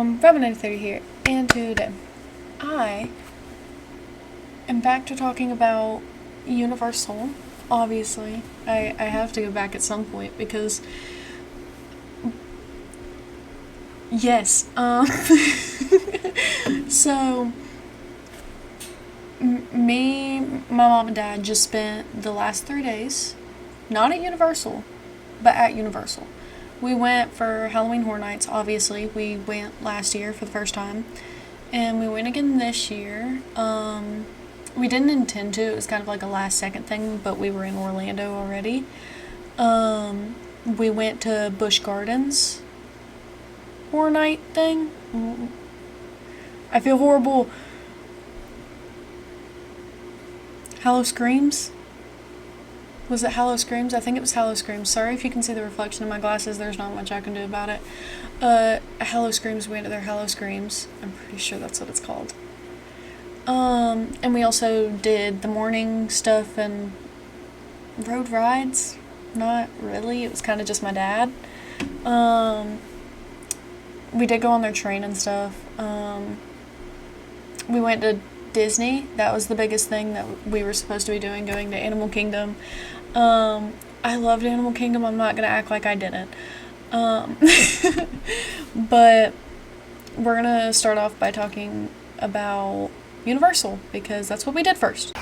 Robin93 here, and today I am back to talking about Universal. Obviously, I have to go back at some point because, yes, so, me, my mom and dad just spent the last 3 days, not at Universal, but at Universal. We went for Halloween Horror Nights, obviously. We went last year for the first time. And we went again this year. We didn't intend to. It was kind of like a last second thing, but we were in Orlando already. We went to Busch Gardens Horror Night thing. I feel horrible. Hallow Screams? Was it Hallow Screams? I think it was Hallow Screams. Sorry if you can see the reflection in my glasses. There's not much I can do about it. Hallow Screams, we went to their Hallow Screams. I'm pretty sure that's what it's called. And we also did the morning stuff and rode rides. Not really. It was kind of just my dad. We did go on their train and stuff. We went to Disney. That was the biggest thing that we were supposed to be doing, going to Animal Kingdom. I loved Animal Kingdom. I'm not going to act like I didn't. But we're going to start off by talking about Universal, because that's what we did first.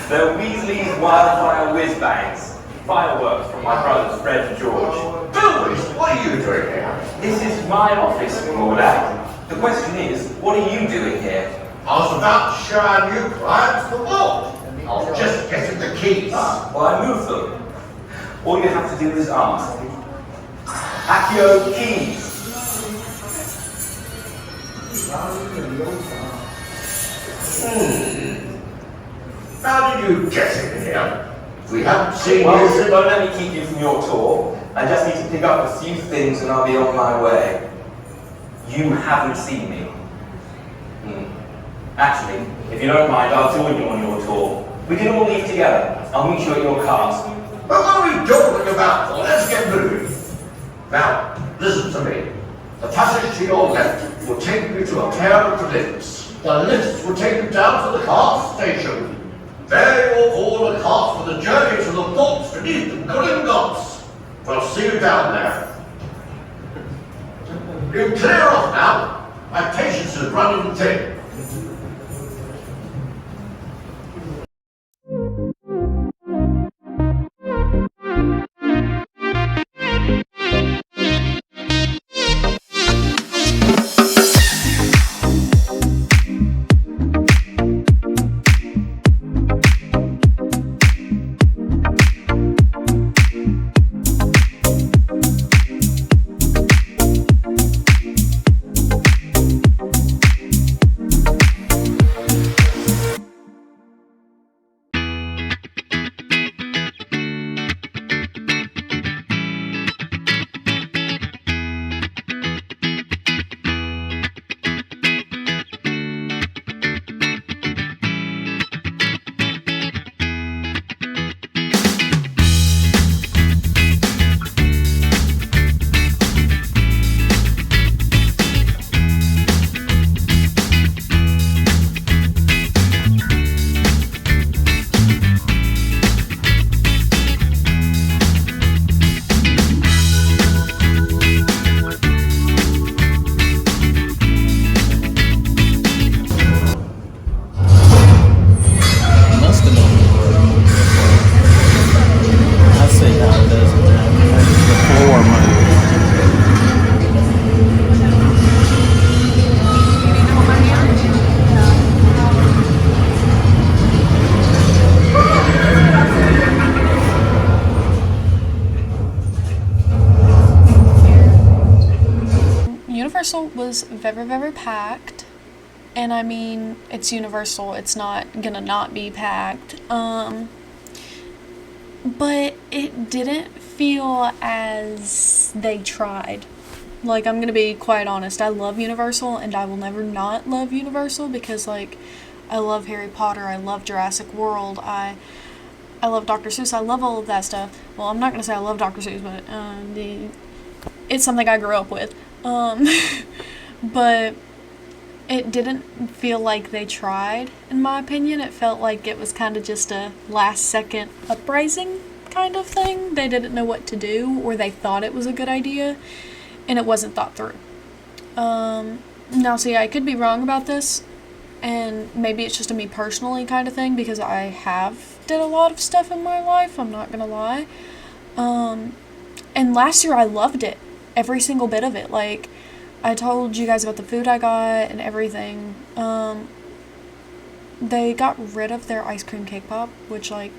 The Weasley's Wildfire Whiz-Bangs. Fireworks from my brothers Fred and George. Billy, what are you doing here? This is my office, Lord. The question is, what are you doing here? I was about to show our new clients the vault. I was just getting the keys. Well, I moved them. All you have to do is ask. Accio keys. How did you get in here? We haven't seen Well, you. don't let me keep you from your tour. I just need to pick up a few things and I'll be on my way. You haven't seen me. Actually, if you don't mind, I'll join you on your tour. We can all leave together. I'll meet you at your cars. But what are we talking about? Let's get moving. Now, listen to me. The passage to your left will take you to a pair of lifts. The lifts will take you down to the cart station. There you will board a cart for the journey to the vaults beneath the Gringotts. We'll see you down there. You clear off now. My patience is running thin. Universal was very, very packed. And I mean, it's Universal, it's not gonna not be packed. But it didn't feel as they tried. Like, I'm gonna be quite honest, I love Universal and I will never not love Universal because, like, I love Harry Potter, I love Jurassic World, I love Dr. Seuss, I love all of that stuff. Well, I'm not gonna say I love Dr. Seuss, but it's something I grew up with. But it didn't feel like they tried, in my opinion. It felt like it was kind of just a last-second uprising kind of thing. They didn't know what to do, or they thought it was a good idea, and it wasn't thought through. Now, see, I could be wrong about this, and maybe it's just a me personally kind of thing, because I have did a lot of stuff in my life, I'm not gonna lie. And last year I loved it. Every single bit of it. Like, I told you guys about the food I got and everything. They got rid of their ice cream cake pop, which, like,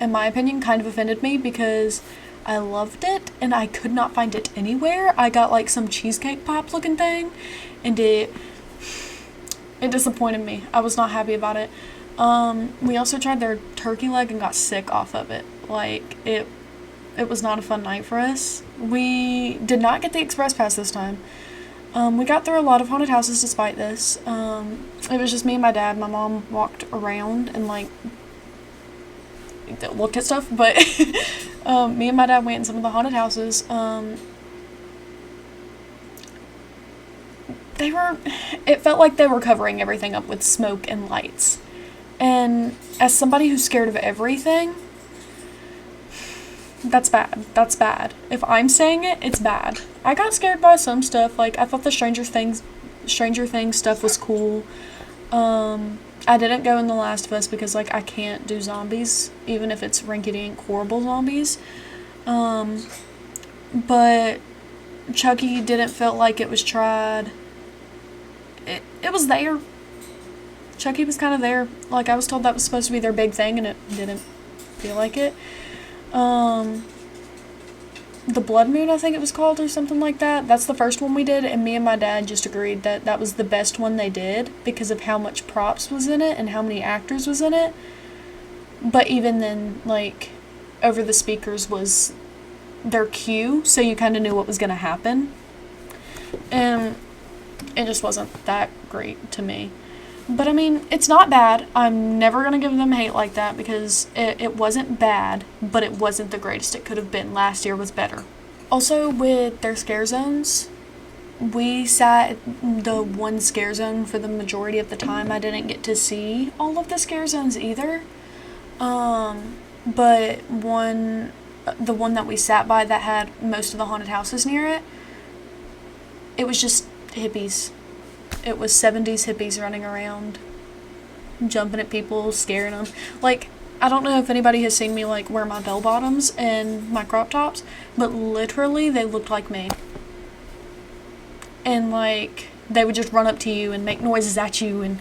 in my opinion, kind of offended me because I loved it and I could not find it anywhere. I got, like, some cheesecake pop looking thing, and it disappointed me. I was not happy about it. We also tried their turkey leg and got sick off of it. Like, it was not a fun night for us. We did not get the express pass this time. We got through a lot of haunted houses despite this. It was just me and my dad. My mom walked around and, like, looked at stuff, but me and my dad went in some of the haunted houses. It felt like they were covering everything up with smoke and lights. And as somebody who's scared of everything, that's bad. That's bad. If I'm saying it, it's bad. I got scared by some stuff. Like, I thought the Stranger Things stuff was cool. I didn't go in The Last of Us because, like, I can't do zombies, even if it's rinky-dink horrible zombies. But Chucky didn't feel like it was tried. It was there. Chucky was kind of there. Like, I was told that was supposed to be their big thing, and it didn't feel like it. The Blood Moon, I think it was called, or something like that. That's the first one we did, and me and my dad just agreed that that was the best one they did because of how much props was in it and how many actors was in it. But even then, like, over the speakers was their cue, so you kind of knew what was going to happen. And it just wasn't that great to me. But, I mean, it's not bad. I'm never going to give them hate like that because it wasn't bad, but it wasn't the greatest it could have been. Last year was better. Also, with their scare zones, we sat at the one scare zone for the majority of the time. I didn't get to see all of the scare zones either. But the one that we sat by that had most of the haunted houses near it, it was just hippies. It was 70s hippies running around, jumping at people, scaring them. Like, I don't know if anybody has seen me, like, wear my bell bottoms and my crop tops, but literally they looked like me. And, like, they would just run up to you and make noises at you and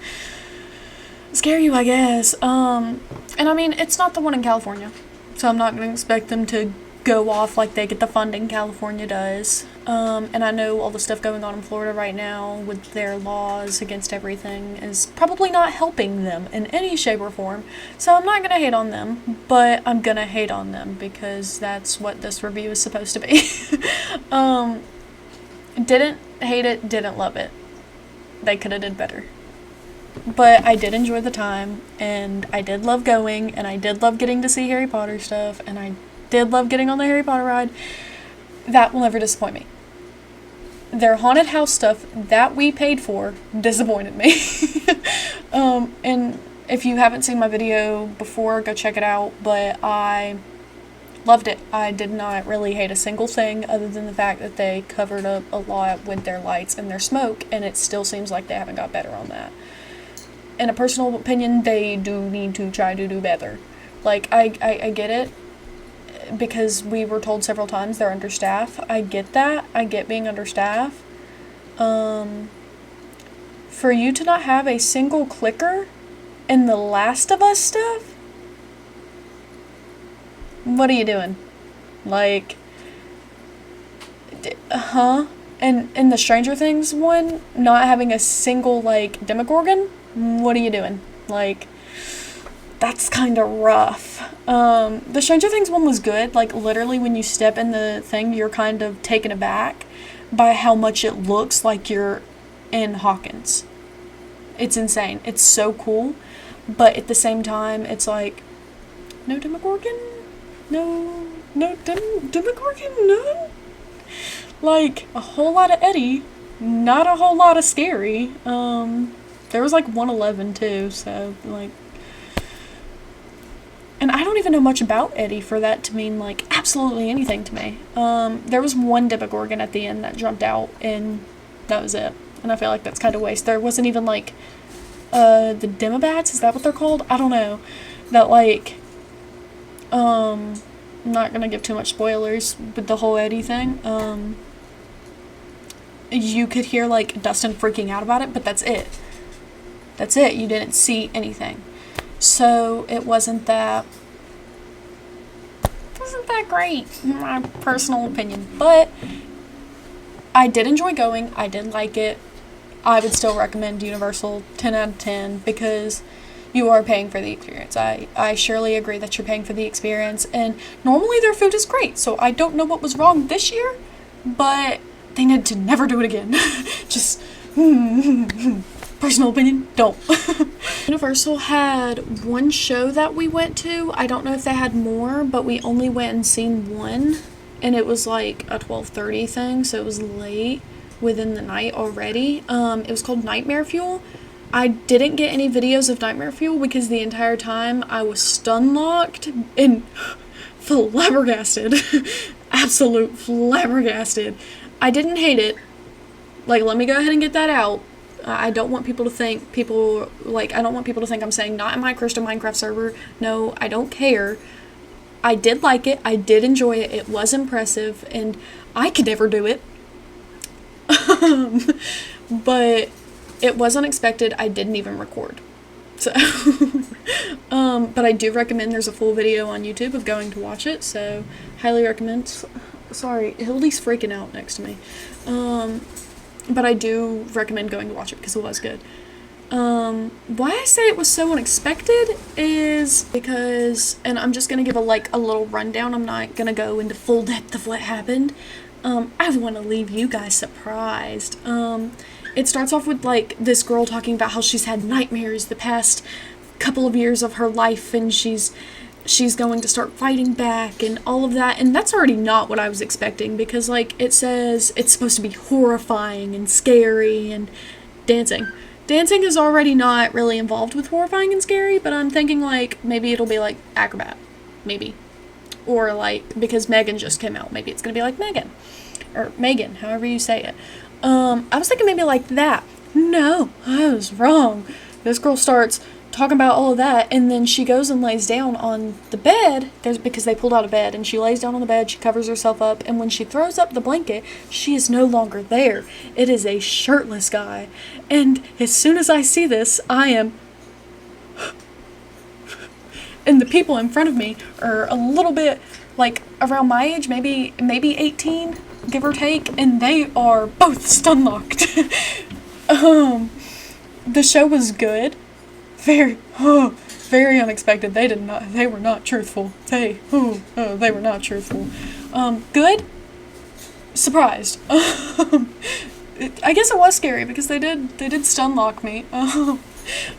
scare you, I guess. And I mean, it's not the one in California, so I'm not going to expect them to go off like they get the funding California does. And I know all the stuff going on in Florida right now with their laws against everything is probably not helping them in any shape or form. So I'm not going to hate on them, but I'm going to hate on them because that's what this review is supposed to be. Didn't hate it, didn't love it. They could have did better. But I did enjoy the time, and I did love going, and I did love getting to see Harry Potter stuff, and I did love getting on the Harry Potter ride. That will never disappoint me. Their haunted house stuff that we paid for disappointed me. And if you haven't seen my video before, go check it out, but I loved it. I did not really hate a single thing other than the fact that they covered up a lot with their lights and their smoke, and it still seems like they haven't got better on that. In a personal opinion, they do need to try to do better. Like, I get it, because we were told several times they're understaffed. I get that. I get being understaffed. For you to not have a single clicker in the Last of Us stuff? What are you doing? Like, And in the Stranger Things one, not having a single, like, Demogorgon? What are you doing? Like, that's kind of rough. The Stranger Things one was good. Like, literally, when you step in the thing, you're kind of taken aback by how much it looks like you're in Hawkins. It's insane. It's so cool. But at the same time, it's like, no Demogorgon? No Demogorgon? No? Like, a whole lot of Eddie, not a whole lot of Scary. There was, like, 111, too, so, like... And I don't even know much about Eddie for that to mean, like, absolutely anything to me. There was one Demogorgon at the end that jumped out, and that was it. And I feel like that's kind of waste. There wasn't even, like, the Demobats, is that what they're called? I don't know. That, like, I'm not gonna give too much spoilers with the whole Eddie thing. You could hear, like, Dustin freaking out about it, but that's it. That's it. You didn't see anything. So, it wasn't that great, in my personal opinion. But, I did enjoy going. I did like it. I would still recommend Universal 10 out of 10 because you are paying for the experience. I surely agree that you're paying for the experience. And normally their food is great. So, I don't know what was wrong this year. But, they need to never do it again. Just... personal opinion, don't. Universal had one show that we went to. I don't know if they had more, but we only went and seen one. And it was like a 12:30 thing, so it was late within the night already. It was called Nightmare Fuel. I didn't get any videos of Nightmare Fuel because the entire time I was stun-locked and flabbergasted. Absolute flabbergasted. I didn't hate it. Like, let me go ahead and get that out. I don't want people to think I don't want people to think I'm saying not in my Christian Minecraft server. No, I don't care. I did like it. I did enjoy it. It was impressive, and I could never do it. But it was unexpected. I didn't even record. So, but I do recommend there's a full video on YouTube of going to watch it, so highly recommend. Sorry, Hildy's freaking out next to me. But I do recommend going to watch it because it was good. Why I say it was so unexpected is because, and I'm just going to give a little rundown. I'm not going to go into full depth of what happened. I want to leave you guys surprised. It starts off with, like, this girl talking about how she's had nightmares the past couple of years of her life, and she's she's going to start fighting back and all of that. And that's already not what I was expecting, because, like, it says it's supposed to be horrifying and scary and dancing. Dancing is already not really involved with horrifying and scary, but I'm thinking, like, maybe it'll be like Acrobat. Maybe. Or, like, because Megan just came out, maybe it's gonna be like Megan. Or Megan, however you say it. I was thinking maybe like that. No, I was wrong. This girl starts talking about all of that, and then she goes and lays down on the bed, because they pulled out a bed, and she lays down on the bed, she covers herself up, and when she throws up the blanket, she is no longer there. It is a shirtless guy. And as soon as I see this, I am... and the people in front of me are a little bit, like, around my age, maybe 18, give or take, and they are both stun locked. The show was good. Very unexpected. They were not truthful. They were not truthful. Good. Surprised. I guess it was scary because they did stun lock me.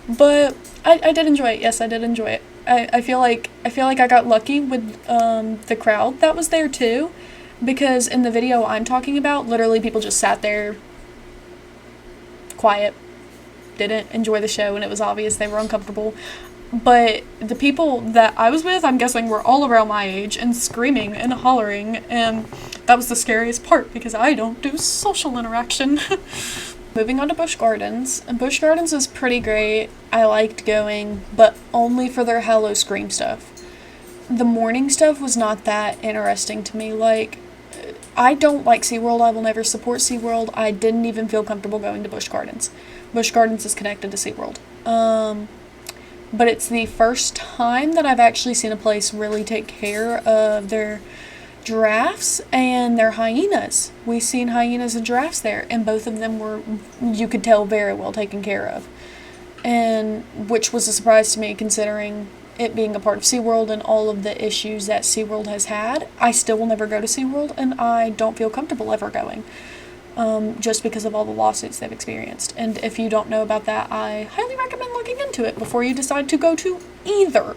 But I did enjoy it. Yes, I did enjoy it. I feel like I got lucky with the crowd that was there too, because in the video I'm talking about, literally people just sat there quiet, didn't enjoy the show, and it was obvious they were uncomfortable. But the people that I was with, I'm guessing, were all around my age and screaming and hollering, and that was the scariest part because I don't do social interaction. Moving on to Busch Gardens. Busch Gardens was pretty great. I liked going, but only for their Hello Scream stuff. The morning stuff was not that interesting to me. Like, I don't like SeaWorld. I will never support SeaWorld. I didn't even feel comfortable going to Busch Gardens. Busch Gardens is connected to SeaWorld. But it's the first time that I've actually seen a place really take care of their giraffes and their hyenas. We've seen hyenas and giraffes there, and both of them were, you could tell, very well taken care of. And which was a surprise to me, considering it being a part of SeaWorld and all of the issues that SeaWorld has had. I still will never go to SeaWorld, and I don't feel comfortable ever going. Just because of all the lawsuits they've experienced. And if you don't know about that, I highly recommend looking into it before you decide to go to either.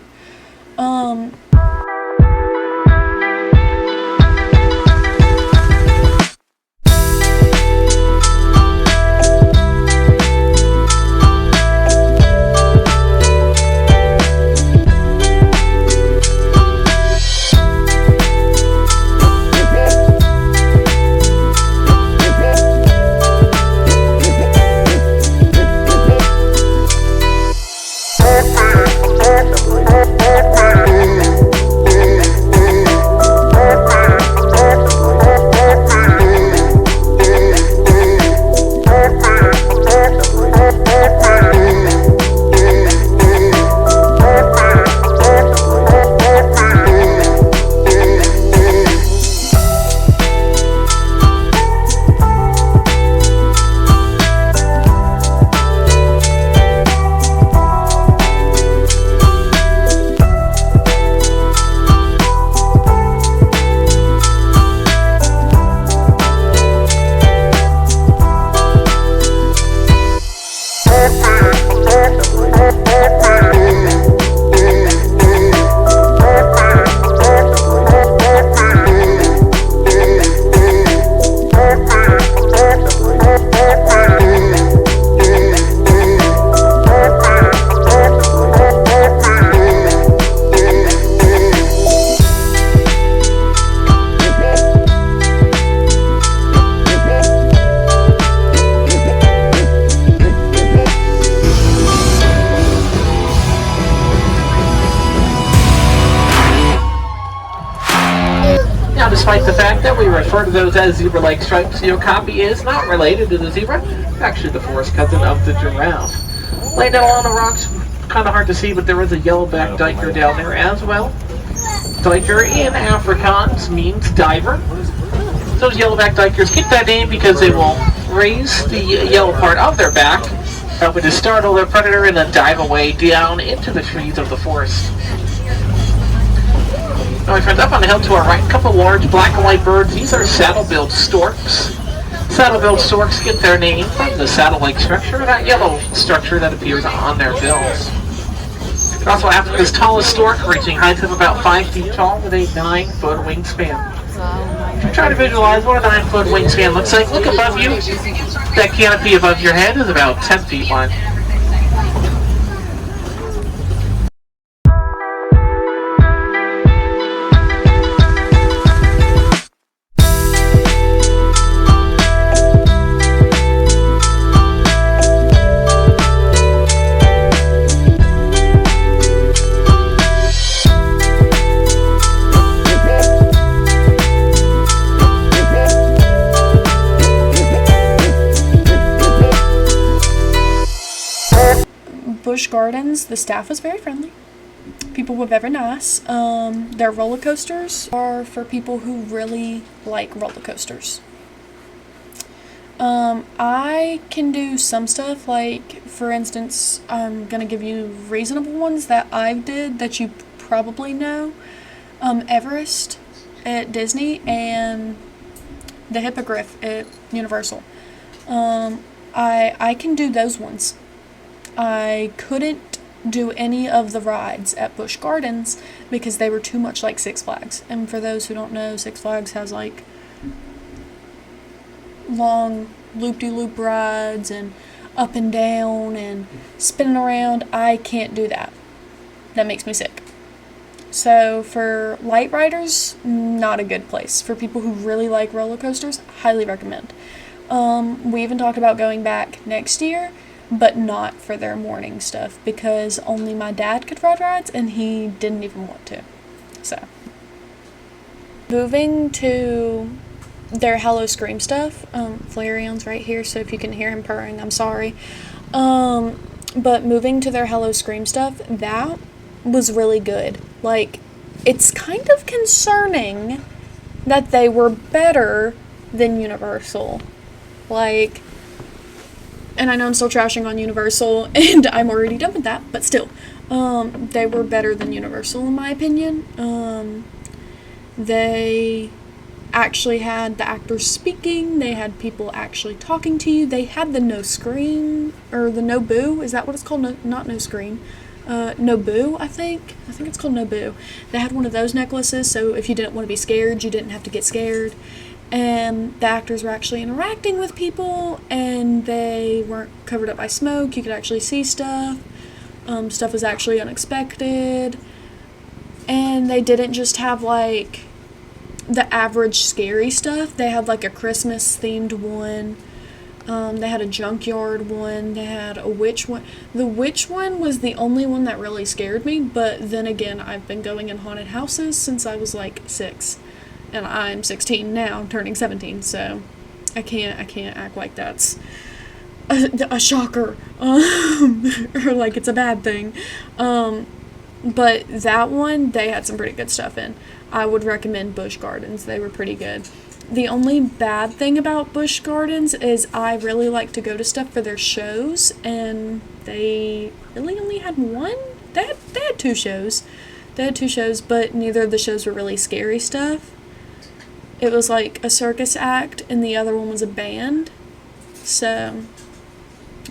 Despite the fact that we refer to those as zebra-like stripes, the okapi is not related to the zebra, actually the forest cousin of the giraffe. Laying down along the rocks, kind of hard to see, but there is a yellowback diker down there as well. Diker in Afrikaans means diver. Those yellowback dikers get that name because they will raise the yellow part of their back, helping to startle their predator and then dive away down into the trees of the forest. Now, my friends, up on the hill to our right, a couple large black and white birds. These are saddle-billed storks. Saddle-billed storks get their name from the saddle-like structure, that yellow structure that appears on their bills. They're also Africa's tallest stork, reaching heights of about 5 feet tall with a 9-foot wingspan. If you try to visualize what a 9-foot wingspan looks like, look above you. That canopy above your head is about 10 feet wide. Busch Gardens, the staff was very friendly. People were very nice. Their roller coasters are for people who really like roller coasters. I can do some stuff, like, for instance, I'm gonna give you reasonable ones that I did that you probably know. Everest at Disney and the Hippogriff at Universal. I can do those ones. I couldn't do any of the rides at Busch Gardens because they were too much like Six Flags. And for those who don't know, Six Flags has like long loop-de-loop rides and up and down and spinning around. I can't do that. That makes me sick. So for light riders, not a good place. For people who really like roller coasters, highly recommend. We even talked about going back next year, but not for their morning stuff because only my dad could ride rides and he didn't even want to. So, moving to their Hello Scream stuff. Flarion's right here, so if you can hear him purring, I'm sorry. But moving to their Hello Scream stuff, that was really good. Like, it's kind of concerning that they were better than Universal. Like, and I know I'm still trashing on Universal, and I'm already done with that, but still, they were better than Universal in my opinion. They actually had the actors speaking, they had people actually talking to you, they had the no scream, or the no boo, is that what it's called? No, not no scream. No boo, I think it's called no boo. They had one of those necklaces, so if you didn't want to be scared, you didn't have to get scared. And the actors were actually interacting with people, and they weren't covered up by smoke. You could actually see stuff. Stuff was actually unexpected. And they didn't just have, like, the average scary stuff. They had, like, a Christmas-themed one. They had a junkyard one. They had a witch one. The witch one was the only one that really scared me, but then again, I've been going in haunted houses since I was, like, 6. And I'm 16 now, turning 17, so I can't act like that's a shocker, or like it's a bad thing. But that one, they had some pretty good stuff in. I would recommend Busch Gardens. They were pretty good. The only bad thing about Busch Gardens is I really like to go to stuff for their shows, and they really only had one. They had 2 shows. They had 2 shows, but neither of the shows were really scary stuff. It was like a circus act, and the other one was a band. So,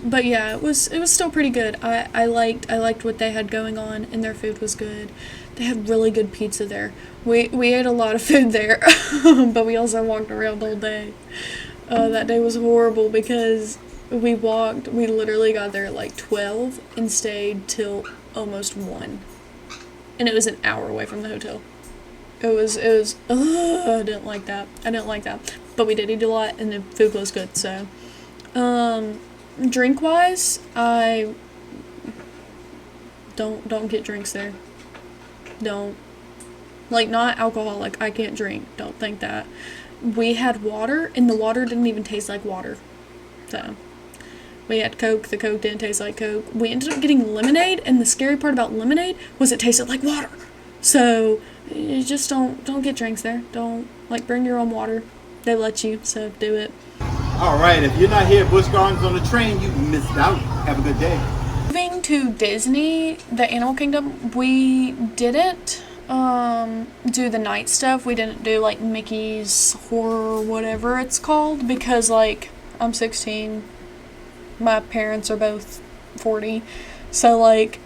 but yeah, it was still pretty good. I liked what they had going on, and their food was good. They had really good pizza there. We ate a lot of food there, but we also walked around all day. That day was horrible because we literally got there at like 12 and stayed till almost 1. And it was an hour away from the hotel. I didn't like that. But we did eat a lot, and the food was good, so. Drink-wise, I don't get drinks there. Don't. Like, not alcoholic, I can't drink. Don't think that. We had water, and the water didn't even taste like water. So, we had Coke, the Coke didn't taste like Coke. We ended up getting lemonade, and the scary part about lemonade was it tasted like water. So, you just don't get drinks there. Don't, like, bring your own water. They let you, so do it. Alright, if you're not here at Busch Gardens on the train, you missed out. Have a good day. Moving to Disney, the Animal Kingdom, we didn't do the night stuff. We didn't do, like, Mickey's Horror, whatever it's called, because, like, I'm 16. My parents are both 40. So, like,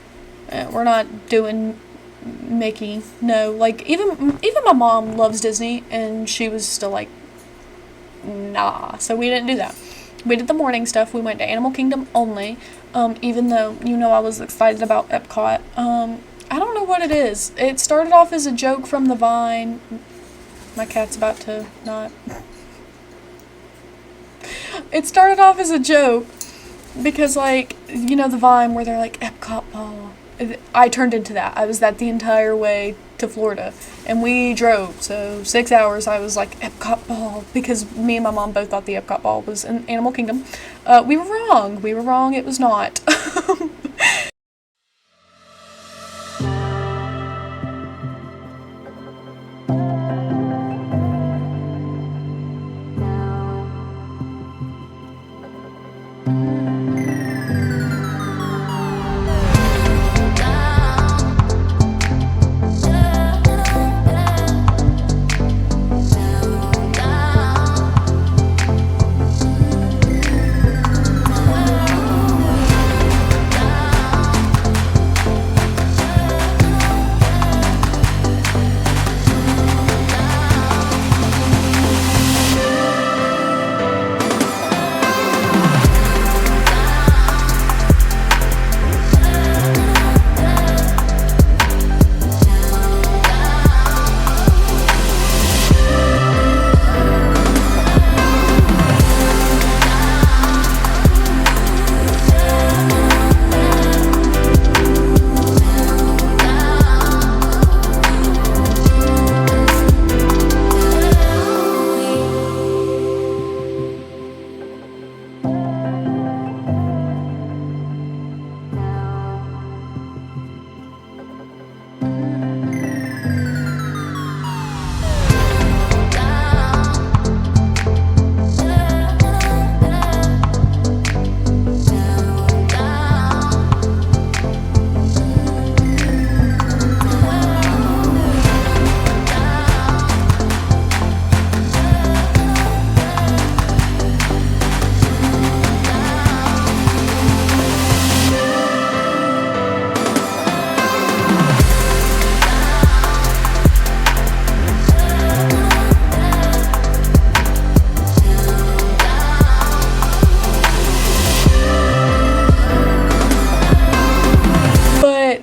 We're not doing Mickey. No, like even my mom loves Disney, and she was still like, nah. So we didn't do that. We did the morning stuff. We went to Animal Kingdom only. Even though I was excited about Epcot. I don't know what it is. It started off as a joke from the Vine. My cat's about to not. It started off as a joke because, like, the Vine where they're like, Epcot Ball. I turned into that. I was that the entire way to Florida. And we drove. So 6 hours I was like, Epcot Ball. Because me and my mom both thought the Epcot Ball was in Animal Kingdom. We were wrong. We were wrong. It was not.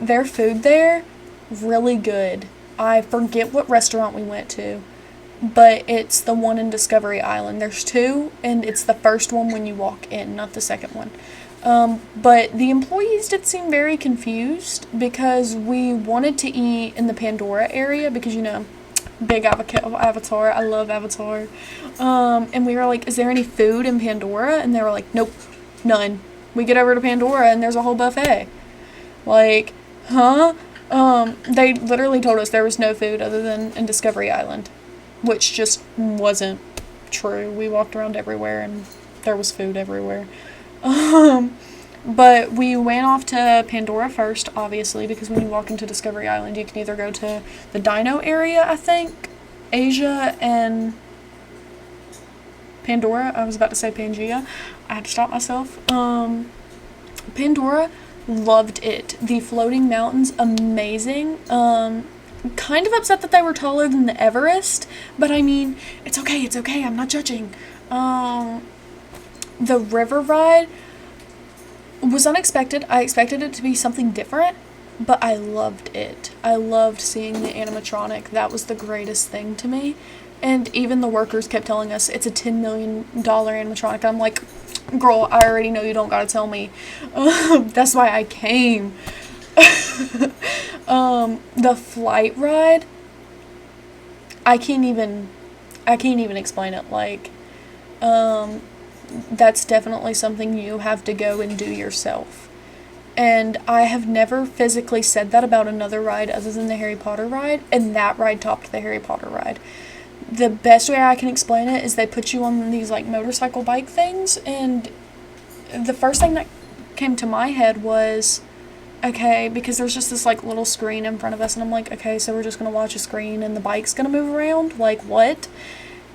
Their food there, really good. I forget what restaurant we went to, but it's the one in Discovery Island. There's two, and it's the first one when you walk in, not the second one. But the employees did seem very confused because we wanted to eat in the Pandora area because, big advocate of Avatar. I love Avatar. And we were like, is there any food in Pandora? And they were like, nope, none. We get over to Pandora and there's a whole buffet. Like, huh? They literally told us there was no food other than in Discovery Island, which just wasn't true. We walked around everywhere and there was food everywhere. But we went off to Pandora first, obviously, because when you walk into Discovery Island, you can either go to the Dino area, I think, Asia, and Pandora. I was about to say Pangea. I had to stop myself. Pandora, loved it. The floating mountains, amazing. Kind of upset that they were taller than the Everest, but I mean, it's okay, I'm not judging. The river ride was unexpected. I expected it to be something different, but I loved it. I loved seeing the animatronic. That was the greatest thing to me. And even the workers kept telling us it's a $10 million animatronic. I'm like, girl, I already know you don't gotta tell me. That's why I came. The flight ride, I can't even explain it. Like, that's definitely something you have to go and do yourself. And I have never physically said that about another ride other than the Harry Potter ride, and that ride topped the Harry Potter ride. The best way I can explain it is they put you on these, like, motorcycle bike things, and the first thing that came to my head was, okay, because there's just this, like, little screen in front of us, and I'm like, okay, so we're just gonna watch a screen and the bike's gonna move around? Like, what?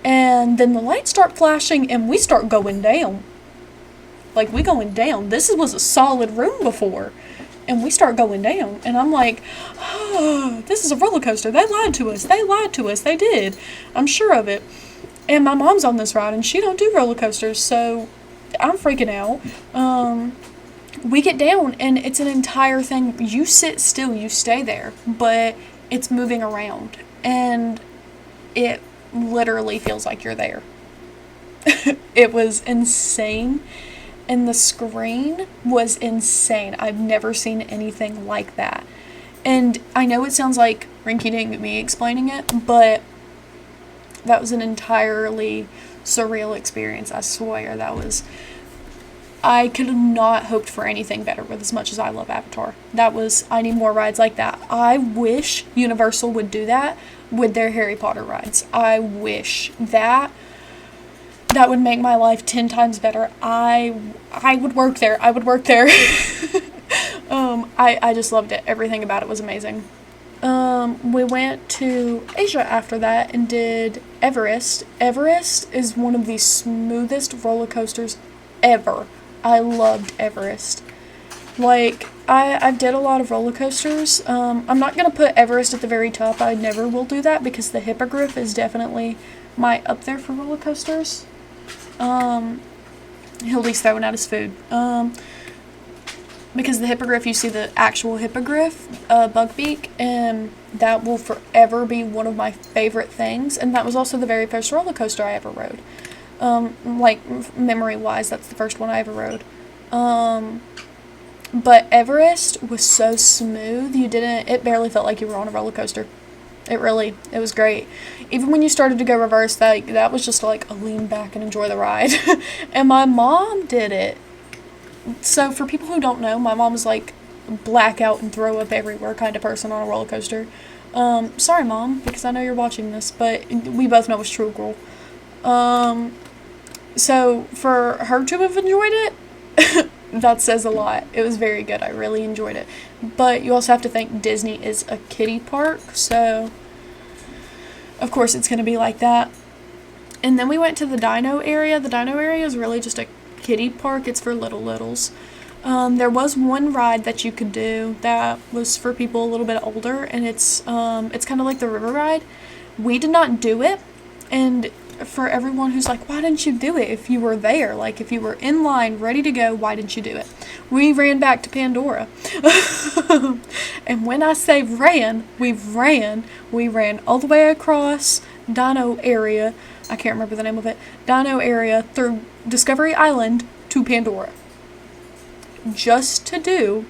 And then the lights start flashing and we start going down. Like, we going down. This was a solid room before. And we start going down, and I'm like, oh, this is a roller coaster. They lied to us. They lied to us. They did. I'm sure of it. And my mom's on this ride, and she don't do roller coasters, so I'm freaking out. We get down, and it's an entire thing. You sit still, you stay there, but it's moving around, and it literally feels like you're there. It was insane. And the screen was insane. I've never seen anything like that. And I know it sounds like rinky-dink me explaining it, but that was an entirely surreal experience. I swear I could have not hoped for anything better with as much as I love Avatar. I need more rides like that. I wish Universal would do that with their Harry Potter rides. I wish that would make my life 10 times better. I would work there. I would work there. I just loved it. Everything about it was amazing. We went to Asia after that and did Everest. Everest is one of the smoothest roller coasters ever. I loved Everest. Like, I did a lot of roller coasters. I'm not going to put Everest at the very top. I never will do that because the Hippogriff is definitely my up there for roller coasters. Hildy's throwing out his food. Because the Hippogriff, you see the actual Hippogriff, Bugbeak, and that will forever be one of my favorite things. And that was also the very first roller coaster I ever rode. Like, memory-wise, that's the first one I ever rode. But Everest was so smooth, it barely felt like you were on a roller coaster. It was great. Even when you started to go reverse, that was just like a lean back and enjoy the ride. And my mom did it. So for people who don't know, my mom is like blackout and throw up everywhere kind of person on a roller coaster. Sorry, Mom, because I know you're watching this, but we both know it's true, girl. So for her to have enjoyed it, that says a lot. It was very good. I really enjoyed it. But you also have to think Disney is a kiddie park, so of course it's going to be like that. And then we went to the dino area. The dino area is really just a kiddie park. It's for littles. There was one ride that you could do that was for people a little bit older, and it's kind of like the river ride. We did not do it, and for everyone who's like, why didn't you do it if you were there? Like, if you were in line, ready to go, why didn't you do it? We ran back to Pandora. And when I say ran, we ran all the way across Dino area. I can't remember the name of it. Dino area through Discovery Island to Pandora. Just to do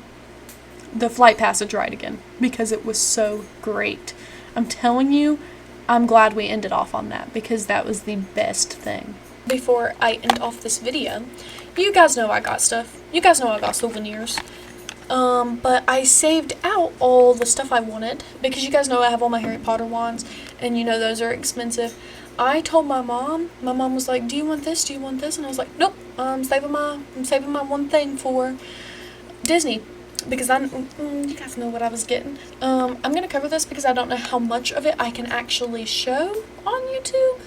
the Flight Passage ride again. Because it was so great. I'm telling you, I'm glad we ended off on that because that was the best thing. Before I end off this video, you guys know I got stuff. You guys know I got souvenirs. But I saved out all the stuff I wanted because you guys know I have all my Harry Potter wands and you know those are expensive. I told my mom was like, do you want this? Do you want this? And I was like, nope, I'm saving my one thing for Disney. Because you guys know what I was getting. I'm going to cover this because I don't know how much of it I can actually show on YouTube.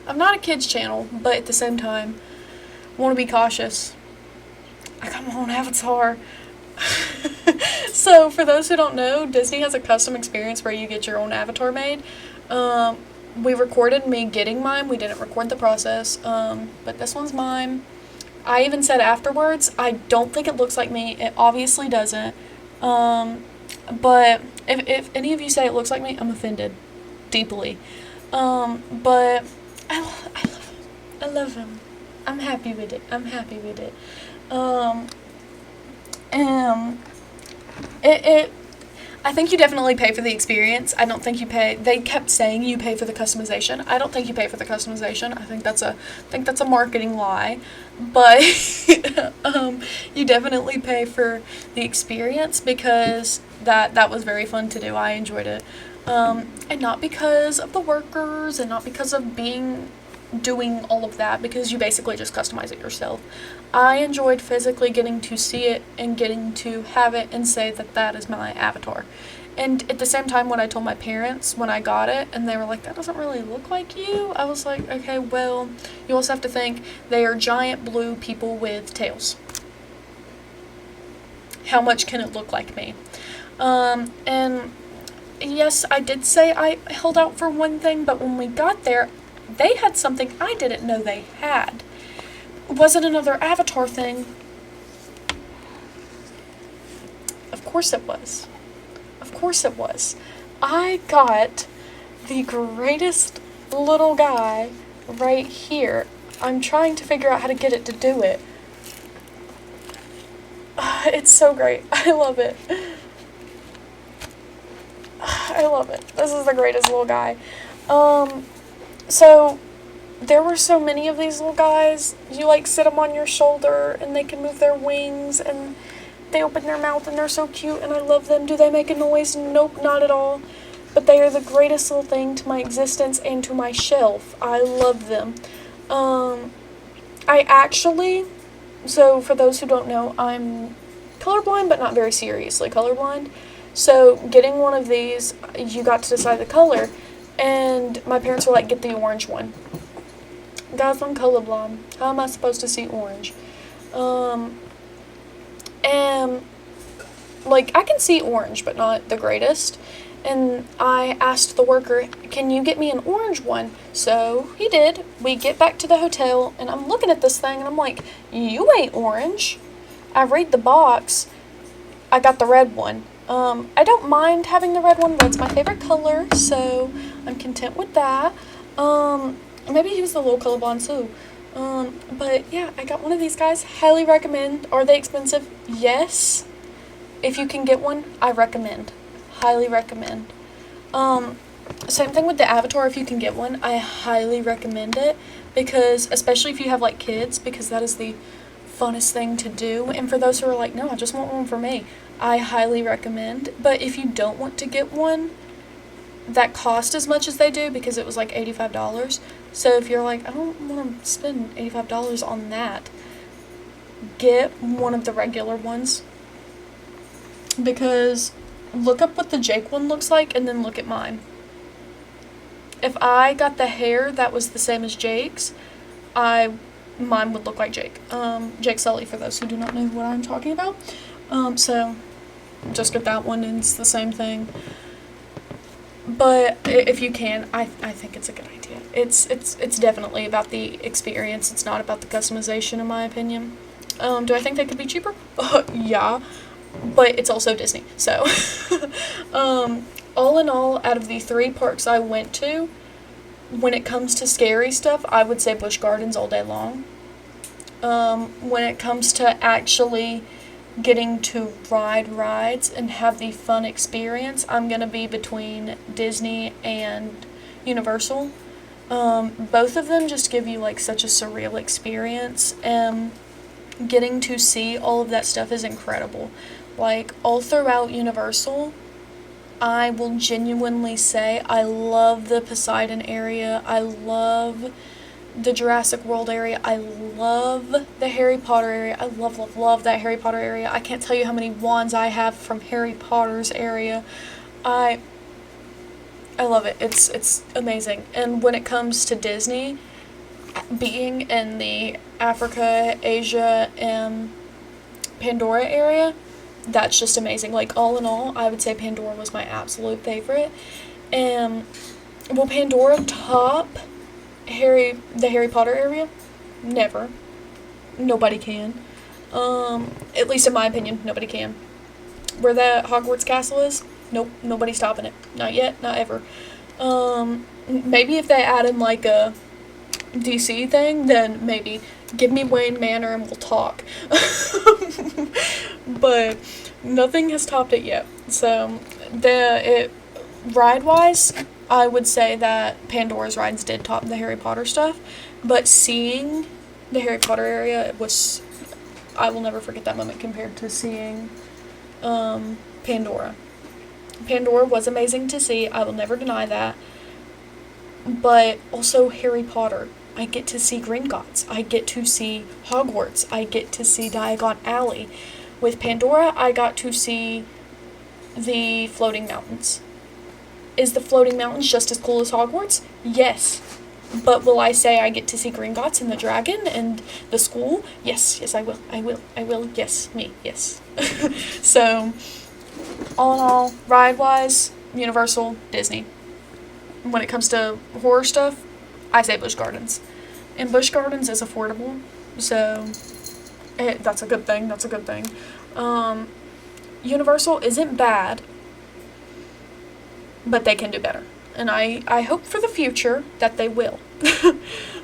I'm not a kids channel, but at the same time, want to be cautious. I got my own avatar. So, for those who don't know, Disney has a custom experience where you get your own avatar made. We recorded me getting mine. We didn't record the process, but this one's mine. I even said afterwards, I don't think it looks like me. It obviously doesn't. But if any of you say it looks like me, I'm offended. Deeply. But I love him. I'm happy with it. I think you definitely pay for the experience. I don't think you pay. They kept saying you pay for the customization. I don't think you pay for the customization. I think that's a marketing lie. But you definitely pay for the experience because that was very fun to do. I enjoyed it. And not because of the workers and not because of doing all of that, because you basically just customize it yourself. I enjoyed physically getting to see it and getting to have it and say that is my avatar. And at the same time, when I told my parents when I got it, and they were like, that doesn't really look like you, I was like, okay, well, you also have to think they are giant blue people with tails. how much can it look like me? And yes, I did say I held out for one thing, but when we got there, they had something I didn't know they had. Was it another Avatar thing? Of course it was. Of course it was. I got the greatest little guy right here. I'm trying to figure out how to get it to do it. It's so great. I love it. I love it. This is the greatest little guy. So there were so many of these little guys. You like sit them on your shoulder and they can move their wings and they open their mouth and they're so cute and I love them. Do they make a noise? Nope, not at all. But they are the greatest little thing to my existence and to my shelf. I love them. I actually, so for those who don't know, I'm colorblind, but not very seriously colorblind. So getting one of these, you got to decide the color, and my parents were like, get the orange one. Guys, I'm colorblind. How am I supposed to see orange? And like, I can see orange, but not the greatest. And I asked the worker, can you get me an orange one? So he did. We get back to the hotel, and I'm looking at this thing, and I'm like, you ain't orange. I read the box. I got the red one. I don't mind having the red one. Red's my favorite color, so I'm content with that. Maybe he was a little colorblind too. But yeah, I got one of these guys. Highly recommend. Are they expensive? Yes. If you can get one, I recommend. Highly recommend. Same thing with the Avatar. If you can get one, I highly recommend it, because especially if you have like kids, because that is the funnest thing to do. And for those who are like, no, I just want one for me, I highly recommend. But if you don't want to get one that cost as much as they do, because it was like $85, so if you're like, I don't want to spend $85 on that, get one of the regular ones, because look up what the Jake one looks like and then look at mine. If I got the hair that was the same as Jake's, mine would look like Jake. Jake Sully, for those who do not know what I'm talking about. So just get that one, and it's the same thing. But if you can, I think it's a good idea. It's definitely about the experience. It's not about the customization, in my opinion. Do I think they could be cheaper? Yeah. But it's also Disney, so. All in all, out of the 3 parks I went to, when it comes to scary stuff, I would say Busch Gardens all day long. When it comes to actually getting to ride rides and have the fun experience, I'm going to be between Disney and Universal. Both of them just give you like such a surreal experience, and getting to see all of that stuff is incredible. Like, all throughout Universal, I will genuinely say I love the Poseidon area. I love the Jurassic World area. I love the Harry Potter area. I love that Harry Potter area. I can't tell you how many wands I have from Harry Potter's area. I love it. It's amazing. And when it comes to Disney, being in the Africa, Asia, and Pandora area, that's just amazing. Like, all in all, I would say Pandora was my absolute favorite. And will Pandora top the Harry Potter area? Never. Nobody can. At least in my opinion, nobody can. Where that Hogwarts castle is, nope, nobody's topping it. Not yet, not ever. Maybe if they add in like a DC thing, then maybe give me Wayne Manor and we'll talk. But nothing has topped it yet. So ride wise, I would say that Pandora's rides did top the Harry Potter stuff, but seeing the Harry Potter area was, I will never forget that moment compared to seeing Pandora. Pandora was amazing to see, I will never deny that, but also Harry Potter. I get to see Gringotts, I get to see Hogwarts, I get to see Diagon Alley. With Pandora, I got to see the floating mountains. Is the floating mountains just as cool as Hogwarts? Yes. But will I say I get to see Gringotts and the dragon and the school? Yes, I will. Yes, me, yes. So, all in all, ride-wise, Universal, Disney. When it comes to horror stuff, I say Busch Gardens. And Busch Gardens is affordable, so that's a good thing, Universal isn't bad, but they can do better. And I hope for the future that they will.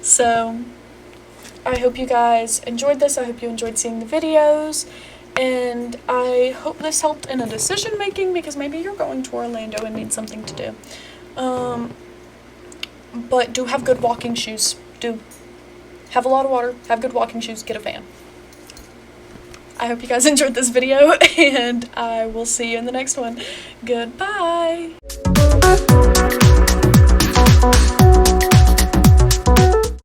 So, I hope you guys enjoyed this. I hope you enjoyed seeing the videos. And I hope this helped in a decision making, because maybe you're going to Orlando and need something to do. But do have good walking shoes. Do have a lot of water, have good walking shoes, get a fan. I hope you guys enjoyed this video, and I will see you in the next one. Goodbye!